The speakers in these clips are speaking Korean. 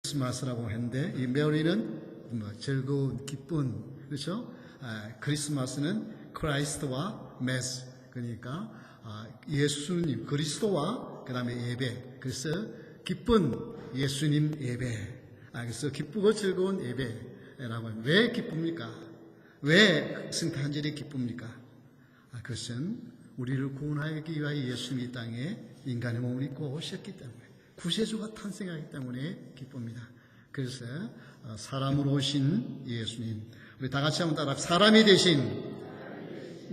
크리스마스라고 했는데 이 메리는 즐거운 기쁜, 그렇죠? 크리스마스는 크라이스트와 메스, 그러니까 예수님 그리스도와 그 다음에 예배. 그래서 기쁜 예수님 예배. 그래서 기쁘고 즐거운 예배라고 하면 왜 기쁩니까? 왜 성탄절이 기쁩니까? 그것은 우리를 구원하기 위하여 예수님이 이 땅에 인간의 몸을 입고 오셨기 때문에, 구세주가 탄생하기 때문에 기쁩니다. 그래서 사람으로 오신 예수님, 우리 다 같이 한번 따라 사람이 되신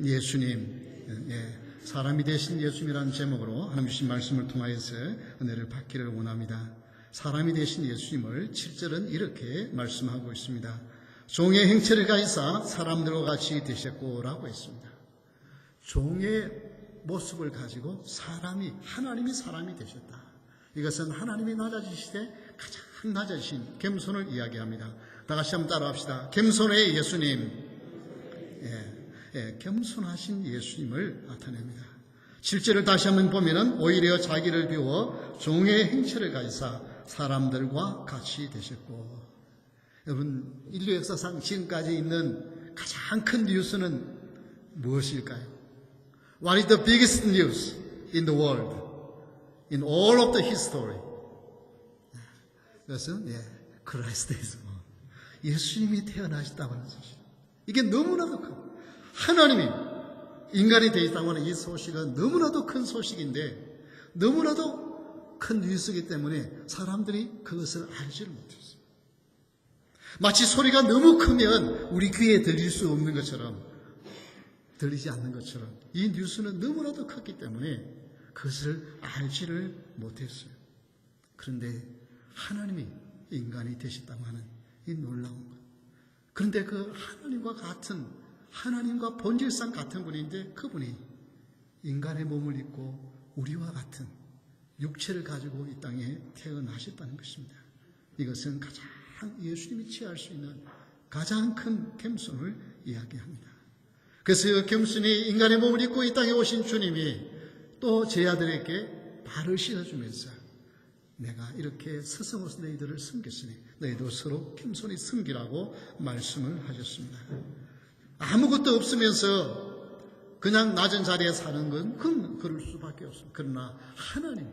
예수님, 사람이 되신 예수님이라는 제목으로 하나님 주신 말씀을 통하여서 은혜를 받기를 원합니다. 사람이 되신 예수님을 7절은 이렇게 말씀하고 있습니다. 종의 행체를 가지사 사람들과 같이 되셨고 라고 했습니다. 종의 모습을 가지고 하나님이 사람이 되셨다. 이것은 하나님이 낮아지시되 가장 낮아지신 겸손을 이야기합니다. 다 같이 한번 따라합시다. 겸손의 예수님. 겸손하신 예수님을 나타냅니다. 7절을 다시 한번 보면은 오히려 자기를 비워 종의 행체를 가지사 사람들과 같이 되셨고. 여러분, 인류 역사상 지금까지 있는 가장 큰 뉴스는 무엇일까요? What is the biggest news in the world? In all of the history? 그것은 크라이스트에서 예수님이 태어나셨다고 하는 소식. 이게 너무나도 큰, 하나님이 인간이 되었다고 하는 이 소식은 너무나도 큰 소식인데, 너무나도 큰 뉴스이기 때문에 사람들이 그것을 알지를 못했어요. 마치 소리가 너무 크면 우리 귀에 들릴 수 없는 것처럼, 들리지 않는 것처럼 이 뉴스는 너무나도 컸기 때문에 그것을 알지를 못했어요. 그런데 하나님이 인간이 되셨다고 하는 이 놀라운 것. 그런데 그 하나님과 본질상 같은 분인데 그분이 인간의 몸을 입고 우리와 같은 육체를 가지고 이 땅에 태어나셨다는 것입니다. 이것은 가장 예수님이 취할 수 있는 가장 큰 겸손을 이야기합니다. 그래서 그 겸손히 인간의 몸을 입고 이 땅에 오신 주님이 또 제 아들에게 발을 씻어주면서 내가 이렇게 스승으로서 너희들을 섬겼으니 너희도 서로 겸손히 섬기라고 말씀을 하셨습니다. 아무것도 없으면서 그냥 낮은 자리에 사는 건 그럴 수밖에 없습니다. 그러나 하나님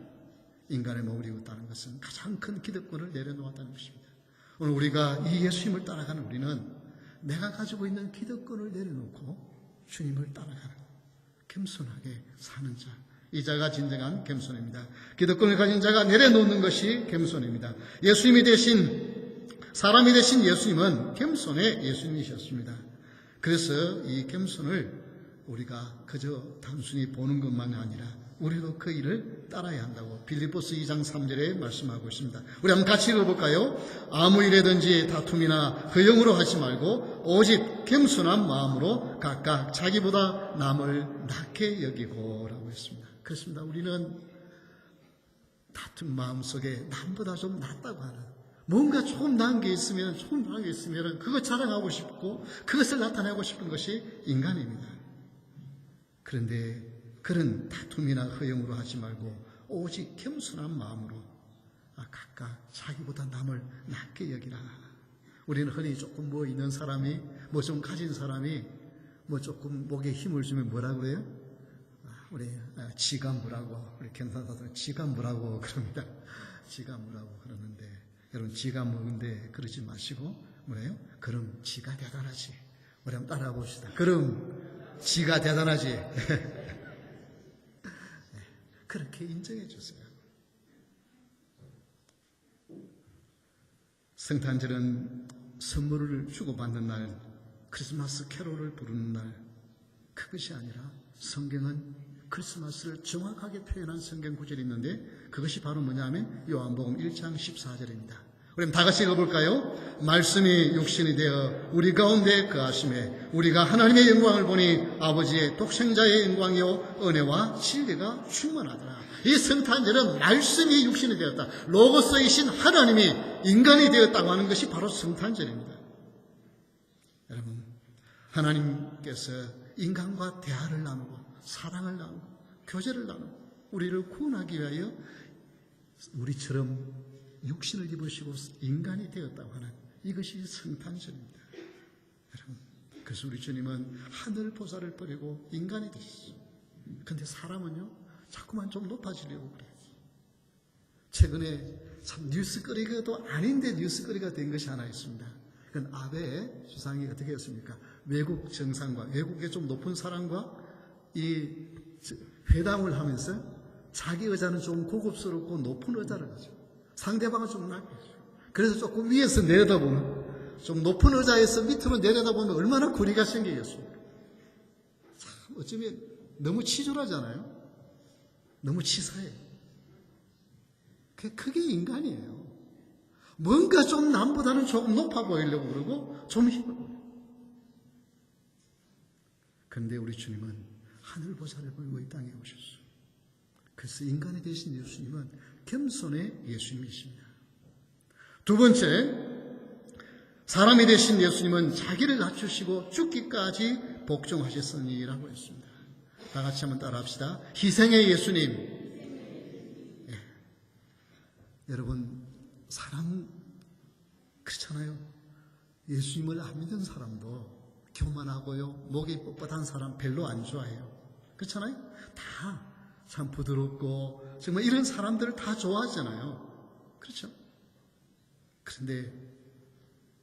인간의 몸을 입었다는 것은 가장 큰 기득권을 내려놓았다는 것입니다. 오늘 우리가 이 예수님을 따라가는 우리는 내가 가지고 있는 기득권을 내려놓고 주님을 따라가는, 겸손하게 사는 자, 이 자가 진정한 겸손입니다. 기득권을 가진 자가 내려놓는 것이 겸손입니다. 사람이 되신 예수님은 겸손의 예수님이셨습니다. 그래서 이 겸손을 우리가 그저 단순히 보는 것만이 아니라 우리도 그 일을 따라야 한다고 빌립보서 2장 3절에 말씀하고 있습니다. 우리 한번 같이 읽어볼까요? 아무 일에든지 다툼이나 허영으로 하지 말고 오직 겸손한 마음으로 각각 자기보다 남을 낮게 여기고 라고 했습니다. 그렇습니다. 우리는 다툰 마음속에 남보다 좀 낫다고 하는, 뭔가 조금 나은 게 있으면 그거 자랑하고 싶고 그것을 나타내고 싶은 것이 인간입니다. 그런데 그런 다툼이나 허영으로 하지 말고 오직 겸손한 마음으로 각각 자기보다 남을 낮게 여기라. 우리는 흔히 조금 있는 사람이, 좀 가진 사람이 조금 목에 힘을 주면 뭐라 그래요? 우리 지가 뭐라고, 우리 경상도들 지가 뭐라고 그럽니다. 지가 뭐라고 그러는데, 여러분 지가 뭐인데 그러지 마시고 뭐래요? 그럼 지가 대단하지. 우리 한번 따라해 봅시다. 그럼 지가 대단하지. 그렇게 인정해 주세요. 성탄절은 선물을 주고받는 날, 크리스마스 캐롤을 부르는 날, 그것이 아니라 성경은 크리스마스를 정확하게 표현한 성경 구절이 있는데 그것이 바로 뭐냐면 요한복음 1장 14절입니다. 우리 다 같이 읽어볼까요? 말씀이 육신이 되어 우리 가운데 거하심에 우리가 하나님의 영광을 보니 아버지의 독생자의 영광이요 은혜와 진리가 충만하더라. 이 성탄절은 말씀이 육신이 되었다, 로고스이신 하나님이 인간이 되었다고 하는 것이 바로 성탄절입니다. 여러분, 하나님께서 인간과 대화를 나누고 사랑을 나누고 교제를 나누고 우리를 구원하기 위하여 우리처럼 육신을 입으시고 인간이 되었다고 하는 이것이 성탄절입니다. 여러분, 그래서 우리 주님은 하늘 보좌를 버리고 인간이 되셨어요. 근데 사람은요, 자꾸만 좀 높아지려고 그래요. 최근에 참 뉴스거리가도 아닌데 뉴스거리가 된 것이 하나 있습니다. 그건 아베의 주상이 어떻게 했습니까? 외국 정상과 외국의 좀 높은 사람과 이 회담을 하면서 자기 의자는 좀 고급스럽고 높은 의자를 가지고 상대방은 좀 낮게 해줘. 그래서 조금 위에서 내려다보면, 좀 높은 의자에서 밑으로 내려다보면 얼마나 거리가 생기겠습니까? 참 어쩌면 너무 치졸하잖아요. 너무 치사해요. 그게 인간이에요. 뭔가 좀 남보다는 조금 높아 보이려고 그러고 좀 힘을 보여요. 그런데 우리 주님은 하늘 보좌를 버리고 이 땅에 오셨어요. 그래서 인간이 되신 예수님은 겸손의 예수님이십니다. 두 번째, 사람이 되신 예수님은 자기를 낮추시고 죽기까지 복종하셨으니라고 했습니다. 다 같이 한번 따라합시다. 희생의 예수님. 여러분, 사람 그렇잖아요. 예수님을 안 믿는 사람도 교만하고요, 목이 뻣뻣한 사람 별로 안 좋아해요. 그렇잖아요. 다 참 부드럽고 정말 이런 사람들을 다 좋아하잖아요. 그렇죠. 그런데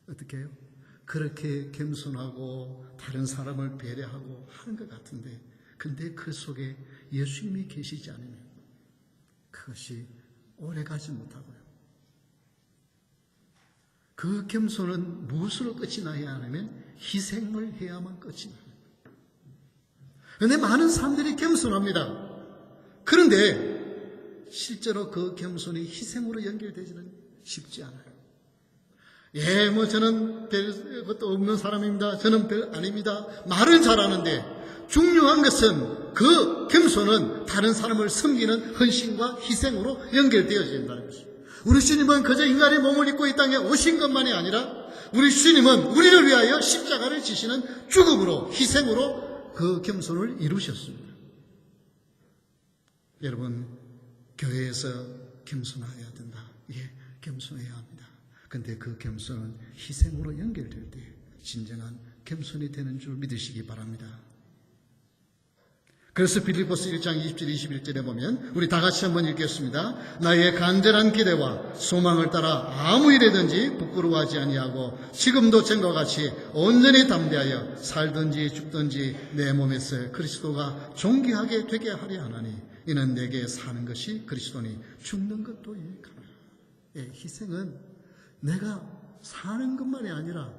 어떻게 해요? 그렇게 겸손하고 다른 사람을 배려하고 하는 것 같은데, 근데 그 속에 예수님이 계시지 않으면 그것이 오래가지 못하고요. 그 겸손은 무엇으로 끝이 나야 하냐면 희생을 해야만 끝이 나요. 그런데 많은 사람들이 겸손합니다. 그런데 실제로 그 겸손이 희생으로 연결되지는 쉽지 않아요. 저는 별 것도 없는 사람입니다. 저는 별 아닙니다. 말은 잘하는데 중요한 것은 그 겸손은 다른 사람을 섬기는 헌신과 희생으로 연결되어야 된다는 것입니다. 우리 주님은 그저 인간의 몸을 입고 이 땅에 오신 것만이 아니라 우리 주님은 우리를 위하여 십자가를 지시는 죽음으로, 희생으로 그 겸손을 이루셨습니다. 여러분, 교회에서 겸손해야 된다. 겸손해야 합니다. 그런데 그 겸손은 희생으로 연결될 때 진정한 겸손이 되는 줄 믿으시기 바랍니다. 그래서 빌립보서 1장 20절 21절에 보면 우리 다 같이 한번 읽겠습니다. 나의 간절한 기대와 소망을 따라 아무 일에든지 부끄러워하지 아니하고 지금도 전과 같이 온전히 담대하여 살든지 죽든지 내 몸에서 그리스도가 존귀하게 되게 하려 하나니 이는 내게 사는 것이 그리스도니 죽는 것도 유익하라. 희생은 내가 사는 것만이 아니라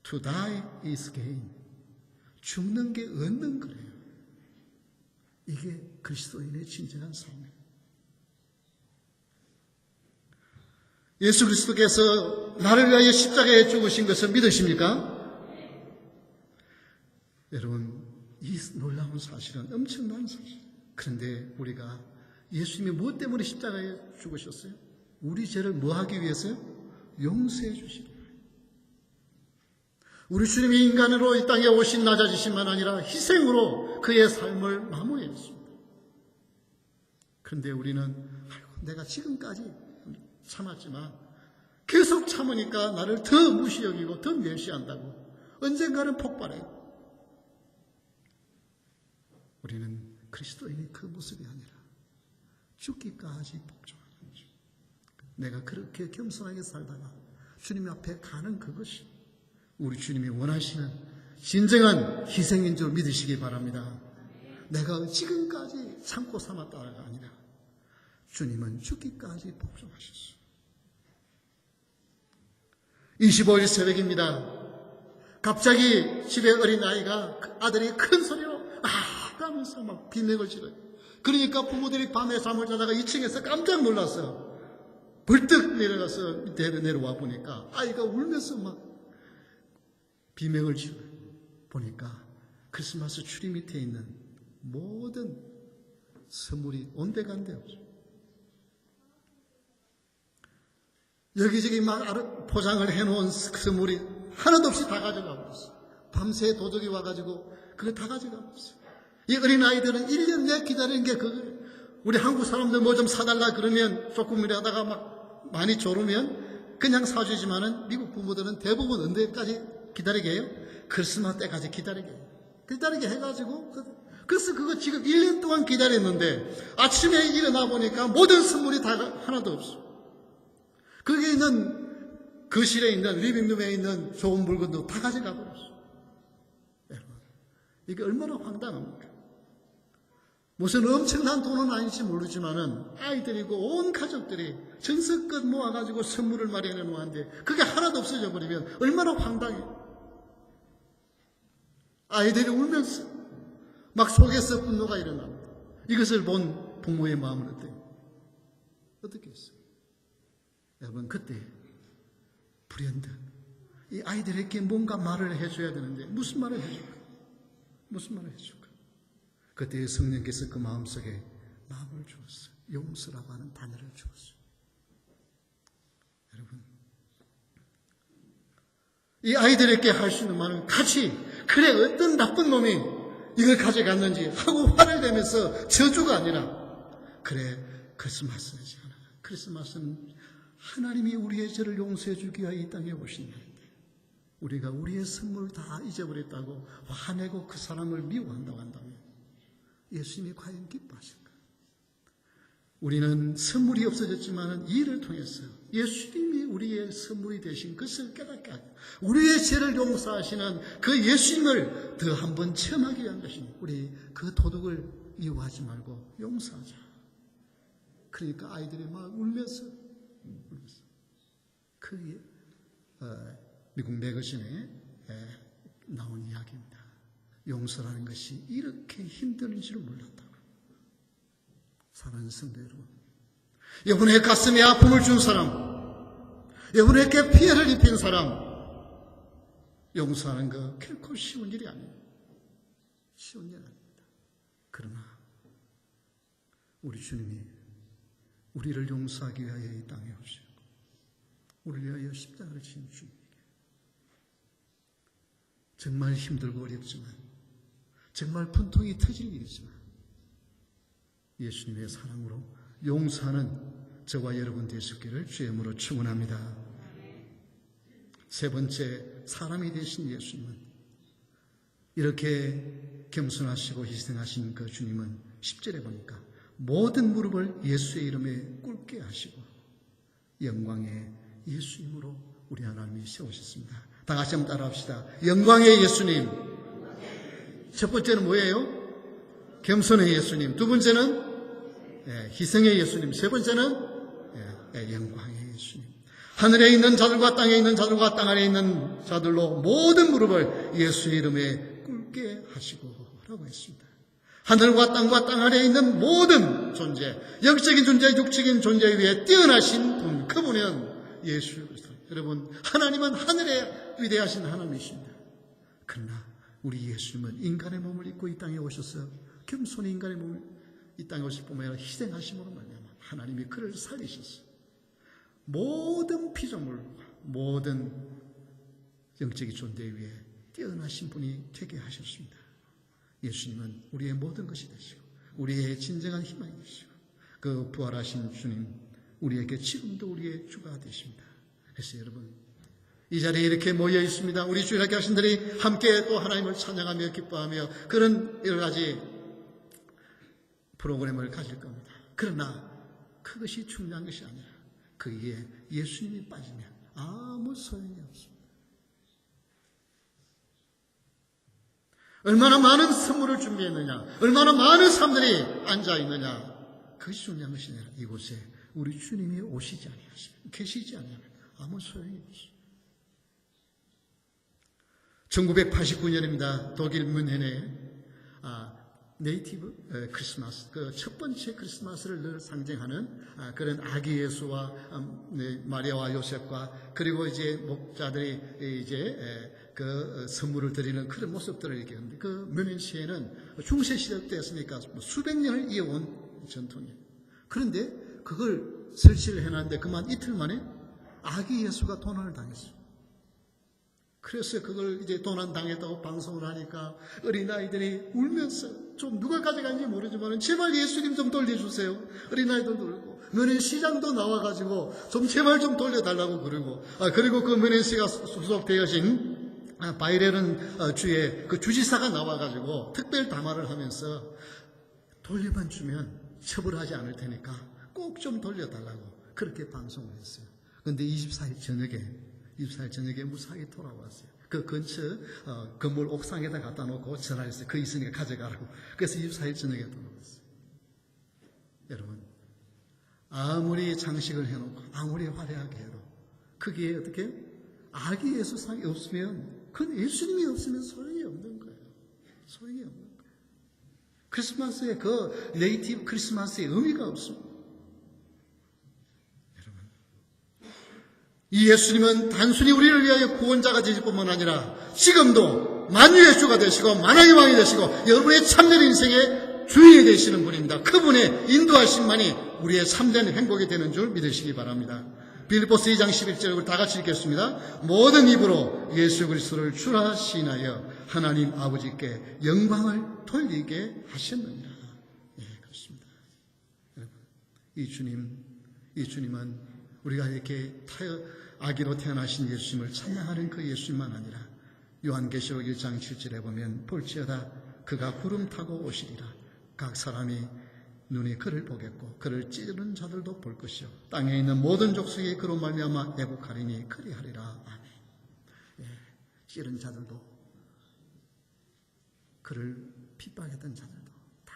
to die is gain. 죽는 게 얻는 거예요. 이게 그리스도인의 진정한 삶이에요. 예수 그리스도께서 나를 위하여 십자가에 죽으신 것을 믿으십니까? 여러분, 이 놀라운 사실은 엄청난 사실. 그런데 우리가 예수님이 무엇 때문에 십자가에 죽으셨어요? 우리 죄를 뭐 하기 위해서요? 용서해 주시기 위해서. 우리 주님이 인간으로 이 땅에 오신 낮아지심만 아니라 희생으로 그의 삶을 마무리했습니다. 그런데 우리는 내가 지금까지 참았지만 계속 참으니까 나를 더 무시 여기고 더 멸시한다고 언젠가는 폭발해요. 우리는 그리스도인의 그 모습이 아니라 죽기까지 복종하는 거죠. 내가 그렇게 겸손하게 살다가 주님 앞에 가는 그것이 우리 주님이 원하시는 진정한 희생인 줄 믿으시기 바랍니다. 내가 지금까지 참고 삼았다가 아니라 주님은 죽기까지 복종하셨어요. 25일 새벽입니다. 갑자기 집에 어린아이가 아들이 큰 소리로 하면서 막 비명을 지르요. 그러니까 부모들이 밤에 잠을 자다가 2층에서 깜짝 놀랐어요. 벌떡 내려가서 밑에 내려와 보니까 아이가 울면서 막 비명을 지르요. 보니까 크리스마스 추리 밑에 있는 모든 선물이 온데간데 없어요. 여기저기 막 포장을 해놓은 선물이 하나도 없이 다 가져가 버렸어요. 밤새 도둑이 와가지고 그걸 다 가져가 버렸어요. 이 어린아이들은 1년 내 기다리는 게 그거예요. 우리 한국 사람들 뭐 좀 사달라 그러면 조금이라다가 막 많이 졸으면 그냥 사주지만은 미국 부모들은 대부분 언제까지 기다리게 해요? 크리스마스 때까지 기다리게 해가지고, 그래서 그거 지금 1년 동안 기다렸는데 아침에 일어나 보니까 모든 선물이 다 하나도 없어. 거기에 있는 거실에 있는 리빙룸에 있는 좋은 물건도 다 가져가 버렸어. 여러분, 이게 얼마나 황당합니까? 무슨 엄청난 돈은 아닐지 모르지만은 아이들이고 온 가족들이 정성껏 모아가지고 선물을 마련해 놓았는데 그게 하나도 없어져 버리면 얼마나 황당해요. 아이들이 울면서 막 속에서 분노가 일어납니다. 이것을 본 부모의 마음은 어때요? 어떻게 했어요? 여러분, 그때 불현듯 이 아이들에게 뭔가 말을 해줘야 되는데 무슨 말을 해줄까? 무슨 말을 해줄까? 그때 성령께서 그 마음속에 마음을 주었어요. 용서라고 하는 단어를 주었어요. 여러분, 이 아이들에게 할 수 있는 말은 같이, 그래 어떤 나쁜 놈이 이걸 가져갔는지 하고 화를 내면서 저주가 아니라, 그래 크리스마스지 않아. 크리스마스는 하나님이 우리의 죄를 용서해 주기 위하여 이 땅에 오신 날인데 우리가 우리의 선물 다 잊어버렸다고 화내고 그 사람을 미워한다고 한다면 예수님이 과연 기뻐하실까? 우리는 선물이 없어졌지만 이를 통해서 예수님이 우리의 선물이 되신 것을 깨닫게 하고 우리의 죄를 용서하시는 그 예수님을 더 한 번 체험하기 위한 것이니 우리 그 도둑을 미워하지 말고 용서하자. 그러니까 아이들이 막 울면서 그 미국 매거진에 나온 이야기입니다. 용서라는 것이 이렇게 힘든 줄을 몰랐다고. 사랑하는 성도 여러분, 여러분의 가슴에 아픔을 준 사람, 여러분에게 피해를 입힌 사람 용서하는 거 결코 쉬운 일이 아니에요. 쉬운 일 아닙니다. 그러나 우리 주님이 우리를 용서하기 위하여 이 땅에 오시고 우리를 위하여 십자가를 지신 주님에게 정말 힘들고 어렵지만 정말 분통이 터질 일이지만 예수님의 사랑으로 용서하는 저와 여러분 되시기를 주의 이름으로 축원합니다. 세 번째, 사람이 되신 예수님은 이렇게 겸손하시고 희생하신 그 주님은 10절에 보니까 모든 무릎을 예수의 이름에 꿇게 하시고 영광의 예수님으로 우리 하나님이 세우셨습니다. 다 같이 한번 따라합시다. 영광의 예수님. 첫 번째는 뭐예요? 겸손의 예수님. 두 번째는 희생의 예수님. 세 번째는 영광의 예수님. 하늘에 있는 자들과 땅에 있는 자들과 땅 아래에 있는 자들로 모든 무릎을 예수의 이름에 꿇게 하시고 라고 했습니다. 하늘과 땅과 땅 아래에 있는 모든 존재, 영적인 존재, 육적인 존재 위에 뛰어나신 분, 그분은 예수 그리스도. 여러분, 하나님은 하늘에 위대하신 하나님이십니다. 그러나 우리 예수님은 인간의 몸을 입고 이 땅에 오셔서 겸손히 인간의 몸을 이 땅에 오실 뿐만 아니라 희생하심으로 말미암아 하나님이 그를 살리셨어요. 모든 피조물과 모든 영적인 존재 위에 뛰어나신 분이 되게 하셨습니다. 예수님은 우리의 모든 것이 되시고 우리의 진정한 희망이 되시고 그 부활하신 주님 우리에게 지금도 우리의 주가 되십니다. 그래서 여러분, 이 자리에 이렇게 모여 있습니다. 우리 주일학교 학생들이 함께 또 하나님을 찬양하며 기뻐하며 그런 여러 가지 프로그램을 가질 겁니다. 그러나 그것이 중요한 것이 아니라 거기에 예수님이 빠지면 아무 소용이 없습니다. 얼마나 많은 선물을 준비했느냐, 얼마나 많은 사람들이 앉아있느냐, 그것이 중요한 것이 아니라 이곳에 우리 주님이 오시지 아니하시면, 계시지 아니하면 아무 소용이 없습니다. 1989년입니다. 독일 뮌헨에 네이티브 크리스마스, 그 첫 번째 크리스마스를 늘 상징하는 그런 아기 예수와 마리아와 요셉과 그리고 이제 목자들이 이제 그 선물을 드리는 그런 모습들을 이렇게 하는데 그 뮌헨시에는 중세 시대 때였으니까 수백 년을 이어온 전통이에요. 그런데 그걸 설치를 해놨는데 그만 이틀 만에 아기 예수가 도난을 당했어요. 그래서 그걸 이제 도난당했다고 방송을 하니까 어린아이들이 울면서 좀 누가 가져간지 모르지만 제발 예수님 좀 돌려주세요. 어린아이들도 그러고 면회시장도 나와가지고 좀 제발 좀 돌려달라고 그러고 그리고 그 면회시가 소속되어진 바이에른 주의 그 주지사가 나와가지고 특별 담화를 하면서 돌려만 주면 처벌하지 않을 테니까 꼭 좀 돌려달라고 그렇게 방송을 했어요. 그런데 24일 저녁에 무사히 돌아왔어요. 그 근처 건물 옥상에다 갖다 놓고 전화했어요. 그 있으니까 가져가라고. 그래서 24일 저녁에 돌아왔어요. 여러분, 아무리 장식을 해놓고 아무리 화려하게 해도 거기에 어떻게 아기 예수상이 없으면 그건 예수님이 없으면 소용이 없는 거예요. 소용이 없는 거예요. 크리스마스의 그 네이티브 크리스마스의 의미가 없습니다. 이 예수님은 단순히 우리를 위하여 구원자가 되실 뿐만 아니라 지금도 만유의 주가 되시고 만왕의 왕이 되시고 여러분의 참된 인생의 주인이 되시는 분입니다. 그분의 인도하심만이 우리의 참된 행복이 되는 줄 믿으시기 바랍니다. 빌립보서 2장 11절 다 같이 읽겠습니다. 모든 입으로 예수 그리스도를 주라 시인하여 하나님 아버지께 영광을 돌리게 하셨느니라. 예, 그렇습니다. 여러분, 이 주님은 우리가 이렇게 아기로 태어나신 예수님을 찬양하는 그 예수님만 아니라 요한계시록 1장 7절에 보면 볼지어다 그가 구름 타고 오시리라. 각 사람이 눈이 그를 보겠고 그를 찌르는 자들도 볼 것이요 땅에 있는 모든 족속이 그로 말미암아 애국하리니 그리하리라. 아멘. 예, 찌른 자들도 그를 핍박했던 자들도 다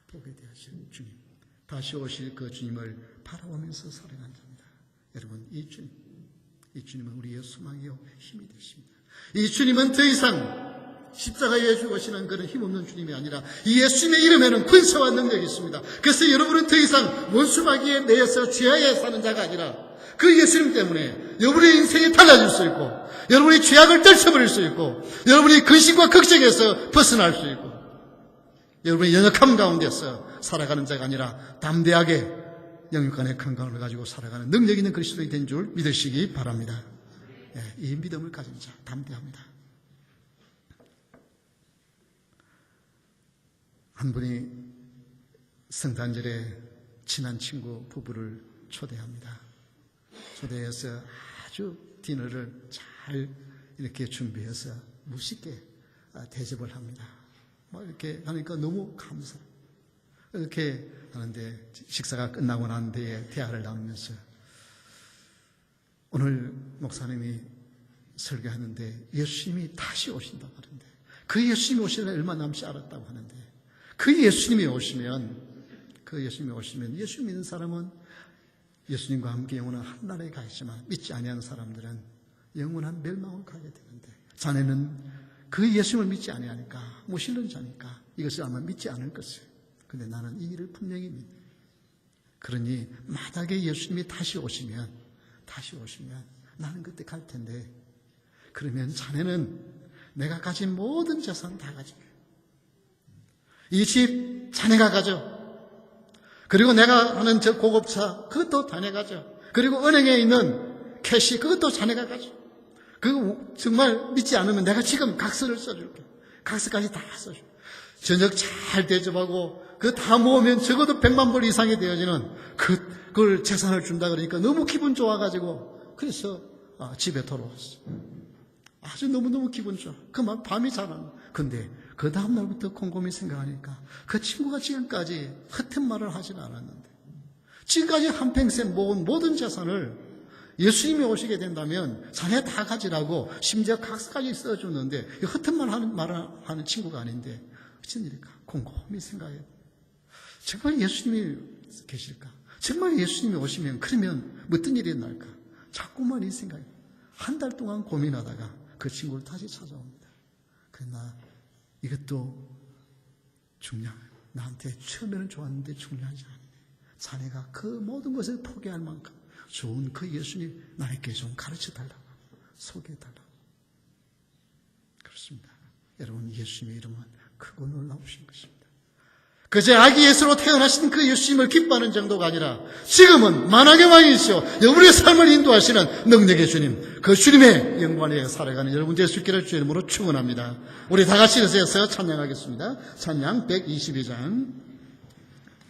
보게 되하실 주님, 다시 오실 그 주님을 바라보면서 살아간 자입니다. 여러분, 이 주님은 우리의 소망이요 힘이 되십니다. 이 주님은 더 이상 십자가에 죽으시는 그런 힘없는 주님이 아니라 이 예수님의 이름에는 권세와 능력이 있습니다. 그래서 여러분은 더 이상 원수마귀에 매여서 죄악에 사는 자가 아니라 그 예수님 때문에 여러분의 인생이 달라질 수 있고 여러분의 죄악을 떨쳐버릴 수 있고 여러분이 근심과 걱정에서 벗어날 수 있고 여러분의 연약함 가운데서 살아가는 자가 아니라 담대하게 영육간의 건강을 가지고 살아가는 능력 있는 그리스도인이 된 줄 믿으시기 바랍니다. 예, 이 믿음을 가진 자 담대합니다. 한 분이 성탄절에 친한 친구 부부를 초대합니다. 초대해서 아주 디너를 잘 이렇게 준비해서 멋있게 대접을 합니다. 이렇게 하니까 너무 감사해요. 이렇게 하는데 식사가 끝나고 난 뒤에 대화를 나누면서 오늘 목사님이 설교하는데 예수님이 다시 오신다고 하는데 그 예수님이 오시려면 얼마 남지 않았다고 하는데 그 예수님이 오시면 예수 믿는 사람은 예수님과 함께 영원한 한나라에 가있지만 믿지 아니하는 사람들은 영원한 멸망을 가게 되는데 자네는 그 예수님을 믿지 아니하니까 모실는 자니까 이것을 아마 믿지 않을 것이에요. 근데 나는 이 일을 분명히 믿네. 그러니 만약에 예수님이 다시 오시면 나는 그때 갈 텐데 그러면 자네는 내가 가진 모든 재산 다 가지게. 이 집 자네가 가져. 그리고 내가 하는 저 고급차 그것도 자네 가져. 그리고 은행에 있는 캐시 그것도 자네가 가져. 그거 정말 믿지 않으면 내가 지금 각서를 써줄게. 각서까지 다 써줘. 저녁 잘 대접하고 그 다 모으면 적어도 100만 불 이상이 되어지는 그걸 재산을 준다 그러니까 너무 기분 좋아가지고 그래서 집에 돌아왔어. 아주 너무너무 기분 좋아. 그만 밤이 잘 안 와. 근데 그 다음날부터 곰곰이 생각하니까 그 친구가 지금까지 허튼 말을 하진 않았는데 지금까지 한평생 모은 모든 재산을 예수님이 오시게 된다면 자네 다 가지라고 심지어 각서까지 써줬는데 허튼 말을 하는 친구가 아닌데 어쩐 일일까? 곰곰이 생각해. 정말 예수님이 계실까? 정말 예수님이 오시면 그러면 어떤 일이 날까? 자꾸만 이 생각이. 한 달 동안 고민하다가 그 친구를 다시 찾아옵니다. 그러나 이것도 나한테 처음에는 좋았는데 중요하지 않네. 자네가 그 모든 것을 포기할 만큼 좋은 그 예수님 나에게 좀 가르쳐달라고, 소개해달라고. 그렇습니다. 여러분, 예수님의 이름은 크고 놀라우신 것입니다. 그저 아기 예수로 태어나신 그 예수님을 기뻐하는 정도가 아니라 지금은 만왕의 왕이시오 여러분의 삶을 인도하시는 능력의 주님, 그 주님의 영광 위에 살아가는 여러분 될 수 있기를 주의 이름으로 축원합니다. 우리 다 같이 일어서서 찬양하겠습니다. 찬양 122장.